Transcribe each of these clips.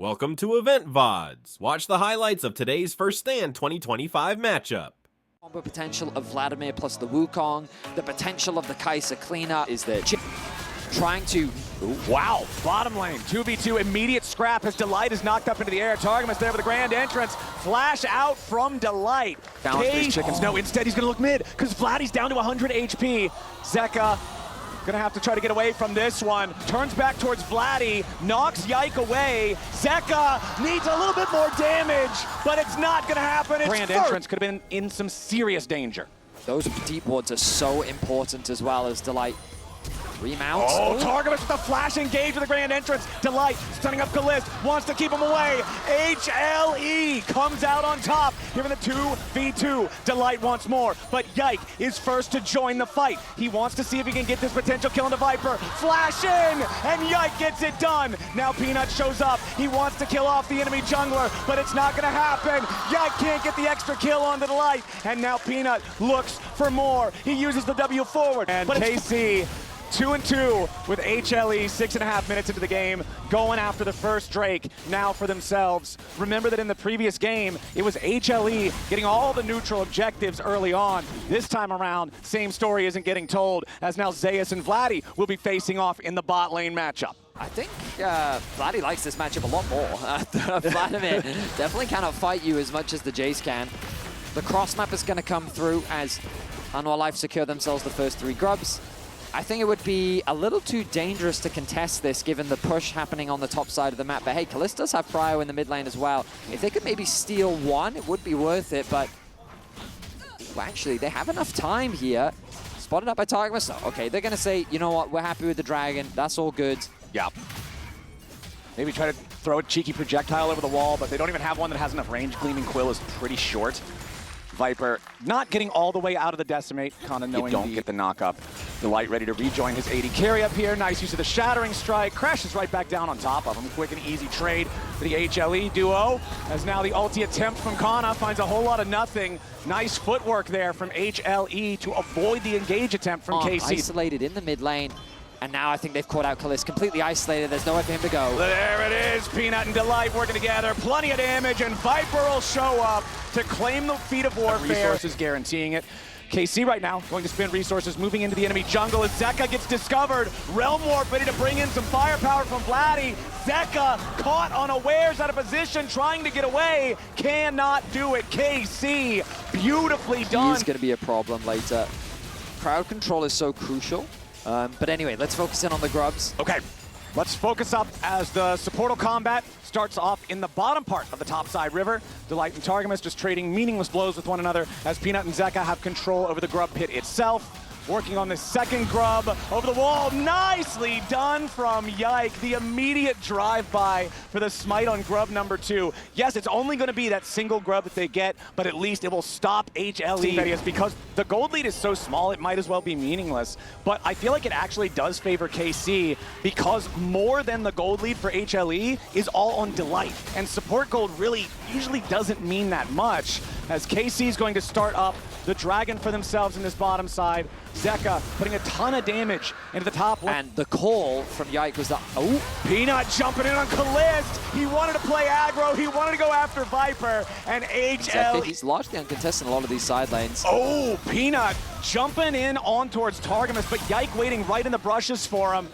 Welcome to Loleventvods. Watch the highlights of today's First Stand 2025 matchup. Combo potential of Vladimir plus the Wukong, the potential of the Kai'Sa cleanup is there. Trying to... Ooh, wow, bottom lane, 2v2, immediate scrap as Delight is knocked up into the air. Targamas there with the grand entrance. Flash out from Delight. Balance these chickens. No, instead he's gonna look mid, because Vladdy's down to 100 HP. Zeka gonna have to try to get away from this one. Turns back towards Vladdy, knocks Yike away. Zeka needs a little bit more damage, but it's not gonna happen. It's grand entrance could have been in some serious danger. Those deep wards are so important as well as Delight. Remounts. Oh, Targamas with the flash engage with the grand entrance. Delight stunning up Kalist, wants to keep him away. HLE comes out on top here in the 2v2. Delight wants more, but Yike is first to join the fight. He wants to see if he can get this potential kill on the Viper. Flash in, and Yike gets it done. Now Peanut shows up. He wants to kill off the enemy jungler, but it's not gonna happen. Yike can't get the extra kill on the Delight, and now Peanut looks for more. He uses the W forward, and KC 2-2 with HLE, 6.5 minutes into the game, going after the first Drake now for themselves. Remember that in the previous game, it was HLE getting all the neutral objectives early on. This time around, same story isn't getting told, as now Zeus and Vladdy will be facing off in the bot lane matchup. I think Vladdy likes this matchup a lot more. Vladimir definitely cannot fight you as much as the Jace can. The cross map is going to come through as Hanwha Life secure themselves the first 3 grubs. I think it would be a little too dangerous to contest this given the push happening on the top side of the map. But hey, Kalist does have Prio in the mid lane as well. If they could maybe steal one, it would be worth it, but well, actually, they have enough time here. Spotted up by Targamas. So, okay, they're going to say, you know what, we're happy with the dragon. That's all good. Yeah. Maybe try to throw a cheeky projectile over the wall, but they don't even have one that has enough range. Gleaming Quill is pretty short. Viper not getting all the way out of the decimate, kind of knowing you don't get the knock-up. Delight ready to rejoin his 80 carry up here. Nice use of the Shattering Strike. Crashes right back down on top of him. Quick and easy trade for the HLE duo. As now the ulti attempt from Kana finds a whole lot of nothing. Nice footwork there from HLE to avoid the engage attempt from KC. Isolated in the mid lane. And now I think they've caught out Kalist, completely isolated. There's nowhere for him to go. There it is, Peanut and Delight working together. Plenty of damage, and Viper will show up to claim the feat of warfare. Resources guaranteeing it. KC right now going to spend resources, moving into the enemy jungle as Zeka gets discovered. Realm Warp ready to bring in some firepower from Vladdy. Zeka caught unawares out of position, trying to get away. Cannot do it. KC, beautifully done. He's going to be a problem later. Crowd control is so crucial. But anyway, let's focus in on the grubs. Okay, let's focus up as the supportal combat starts off in the bottom part of the topside river. Delight and Targamas just trading meaningless blows with one another as Peanut and Zeka have control over the grub pit itself. Working on the second grub over the wall. Nicely done from Yike. The immediate drive-by for the smite on grub number 2. Yes, it's only going to be that single grub that they get, but at least it will stop HLE. Because the gold lead is so small, it might as well be meaningless. But I feel like it actually does favor KC because more than the gold lead for HLE is all on Delight. And support gold really usually doesn't mean that much, as KC is going to start up the dragon for themselves in this bottom side. Zeka putting a ton of damage into the top lane. And the call from Yike was that, oh, Peanut jumping in on Kalist. He wanted to play aggro. He wanted to go after Viper. And HL. He's largely uncontested in a lot of these side lanes. Oh, Peanut jumping in on towards Targamas, but Yike waiting right in the brushes for him.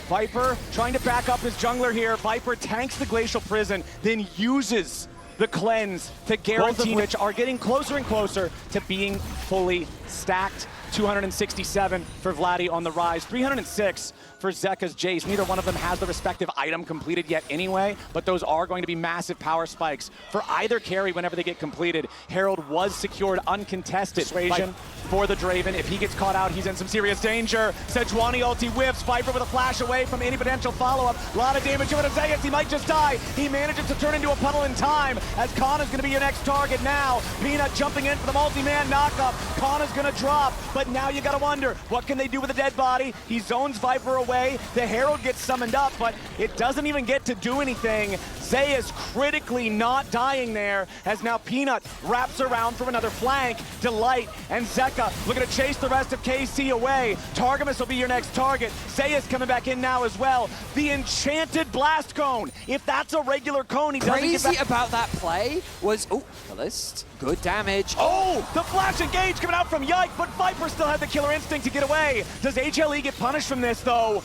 Viper trying to back up his jungler here. Viper tanks the Glacial Prison, then uses the cleanse to guarantee, which are getting closer and closer to being fully stacked. 267 for Vladdy on the rise, 306 for Zeka's Jace. Neither one of them has the respective item completed yet anyway, but those are going to be massive power spikes for either carry whenever they get completed. Herald was secured uncontested for the Draven. If he gets caught out, he's in some serious danger. Sejuani ulti whiffs, Viper with a flash away from any potential follow-up. A lot of damage over to Zeus, he might just die. He manages to turn into a puddle in time, as Kana's gonna be your next target now. Peanut jumping in for the multi-man knockup. Kana's gonna drop. but now you gotta wonder, what can they do with a dead body? He zones Viper away, the Herald gets summoned up, but it doesn't even get to do anything. Zeus critically not dying there, as now Peanut wraps around from another flank. Delight and Zeka looking to chase the rest of KC away. Targamas will be your next target. Zeus coming back in now as well. The enchanted blast cone. If that's a regular cone, he doesn't get Crazy back. about that play was, oh, Kalist, good damage. Oh, the flash engage coming out from Yike, but Viper still had the killer instinct to get away. Does HLE get punished from this though?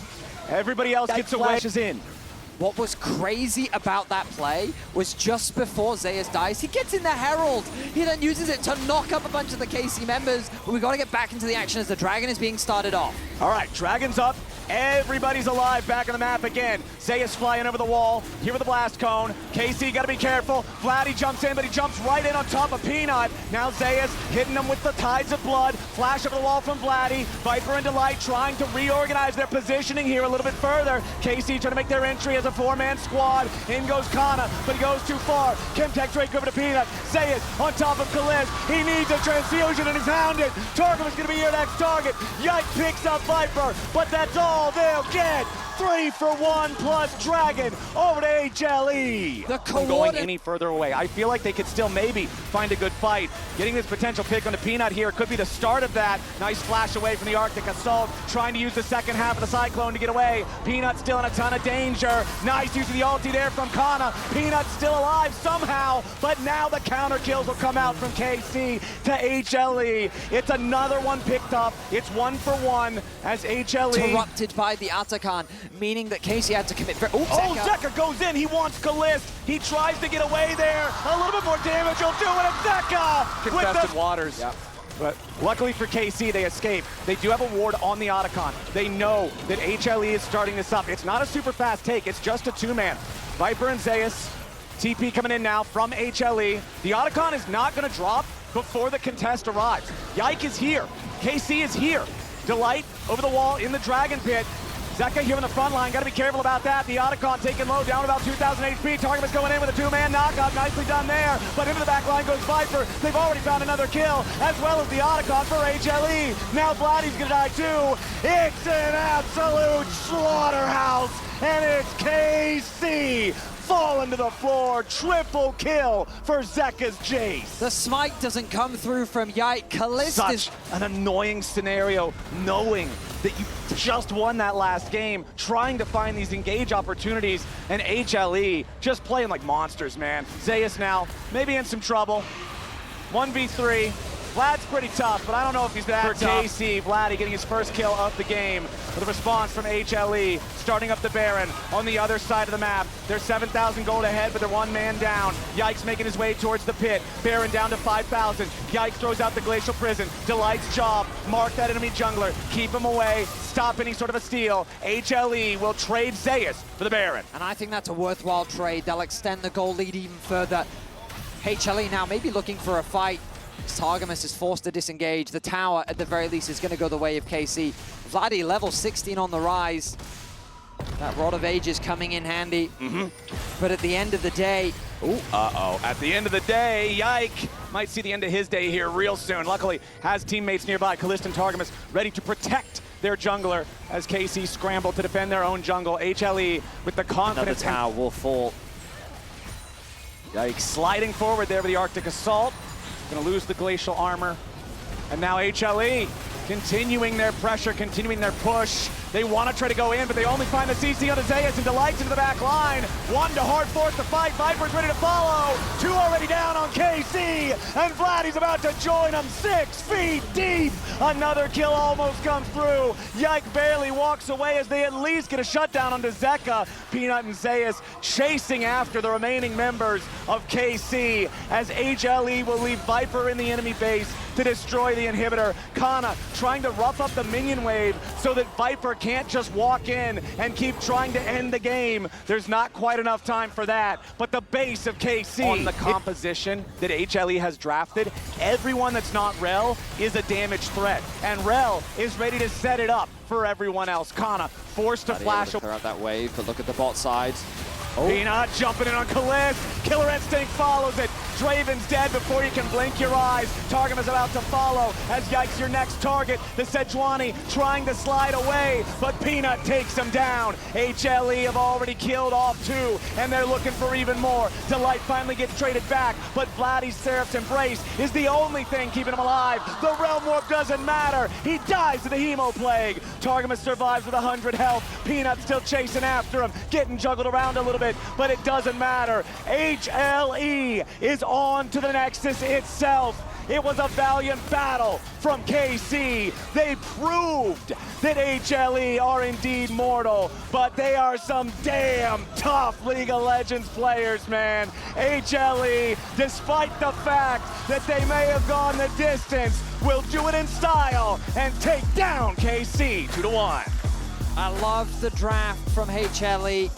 Everybody else gets away. Flashes in. What was crazy about that play was just before Zeus dies, he gets in the Herald. He then uses it to knock up a bunch of the KC members, but we got to get back into the action as the Dragon is being started off. All right, Dragon's up. Everybody's alive back on the map again. Zeus flying over the wall. Here with the blast cone. KC got to be careful. Vladdy jumps in, but he jumps right in on top of Peanut. Now Zeus hitting him with the tides of blood. Flash over the wall from Vladdy. Viper and Delight trying to reorganize their positioning here a little bit further. KC trying to make their entry as a four-man squad. In goes Kana, but he goes too far. Chemtech Drake over to Peanut. Zeus on top of Kalist. He needs a transfusion and he's hounded. Targamas going to be your next target. Yike picks up Viper, but that's all they'll get. 3 for 1 plus Dragon over to HLE. Going any further away. I feel like they could still maybe find a good fight. Getting this potential pick on the Peanut here could be the start of that. Nice flash away from the Arctic Assault, trying to use the second half of the Cyclone to get away. Peanut still in a ton of danger. Nice use of the ulti there from Kana. Peanut still alive somehow, but now the counter kills will come out from KC to HLE. It's another one picked up. It's 1 for 1 as HLE. Interrupted by the Atakan, meaning that KC had to commit. Zeka goes in. He wants Kalist. He tries to get away there. A little bit more damage will do it. And Zeka Contested waters. Yep. But luckily for KC, they escape. They do have a ward on the Otacon. They know that HLE is starting this up. It's not a super fast take. It's just a two-man. Viper and Zeus. TP coming in now from HLE. The Otacon is not going to drop before the contest arrives. Yike is here. KC is here. Delight over the wall in the Dragon Pit. Zeka here on the front line, got to be careful about that. The Otacon taking low, down about 2,000 HP. Targamas going in with a two-man knockout, nicely done there. But into the back line goes Viper. They've already found another kill, as well as the Otacon for HLE. Now Vladdy's gonna die too. It's an absolute slaughterhouse, and it's KC falling to the floor. Triple kill for Zeka's Jace. The smite doesn't come through from Yike. Kalist is Such an annoying scenario, knowing that you just won that last game, trying to find these engage opportunities, and HLE just playing like monsters, man. Zeus now, maybe in some trouble. 1v3. Vlad's pretty tough, but I don't know if he's that tough. For KC, Vladdy getting his first kill of the game with a response from HLE, starting up the Baron on the other side of the map. They're 7,000 gold ahead, but they're one man down. Yike's making his way towards the pit. Baron down to 5,000. Yike throws out the Glacial Prison. Delight's job, mark that enemy jungler, keep him away, stop any sort of a steal. HLE will trade Zeus for the Baron. And I think that's a worthwhile trade. They'll extend the goal lead even further. HLE now maybe looking for a fight. Targamas is forced to disengage. The tower, at the very least, is going to go the way of KC. Vladdy, level 16 on the rise. That Rod of Ages coming in handy. But at the end of the day... At the end of the day, Yike might see the end of his day here real soon. Luckily, has teammates nearby. Kalist and Targamas ready to protect their jungler as KC scramble to defend their own jungle. HLE with the confidence. Another tower will fall. Yike sliding forward there with the Arctic Assault. Gonna lose the glacial armor. And now HLE continuing their pressure, continuing their push. They want to try to go in, but they only find the CC on the Zeus and Delight's into the back line. One to hard force the fight. Viper's ready to follow. Two already down on KC, and Vladdy's about to join them 6 feet deep. Another kill almost comes through. Yike barely walks away as they at least get a shutdown onto Zeka. Peanut and Zeus chasing after the remaining members of KC as HLE will leave Viper in the enemy base to destroy the inhibitor. Kana trying to rough up the minion wave so that Viper can't just walk in and keep trying to end the game. There's not quite enough time for that, but the base of KC on the composition that HLE has drafted, everyone that's not Rel is a damage threat, and Rel is ready to set it up for everyone else. Kana forced to flash. Clear out that wave, but look at the bot side. Peanut jumping in on Kalist. Killer Instinct follows it. Draven's dead before you can blink your eyes. Targum is about to follow as Yikes your next target. The Sejuani trying to slide away, but Peanut takes him down. HLE have already killed off 2, and they're looking for even more. Delight finally gets traded back, but Vladdy's Seraph's Embrace is the only thing keeping him alive. The Realm Warp doesn't matter. He dies to the Hemo Plague. Targum survives with 100 health. Peanut still chasing after him, getting juggled around a little bit, but it doesn't matter. HLE is on to the Nexus itself. It was a valiant battle from KC. They proved that HLE are indeed mortal, but they are some damn tough League of Legends players, man. HLE, despite the fact that they may have gone the distance, will do it in style and take down KC 2-1. I love the draft from HLE.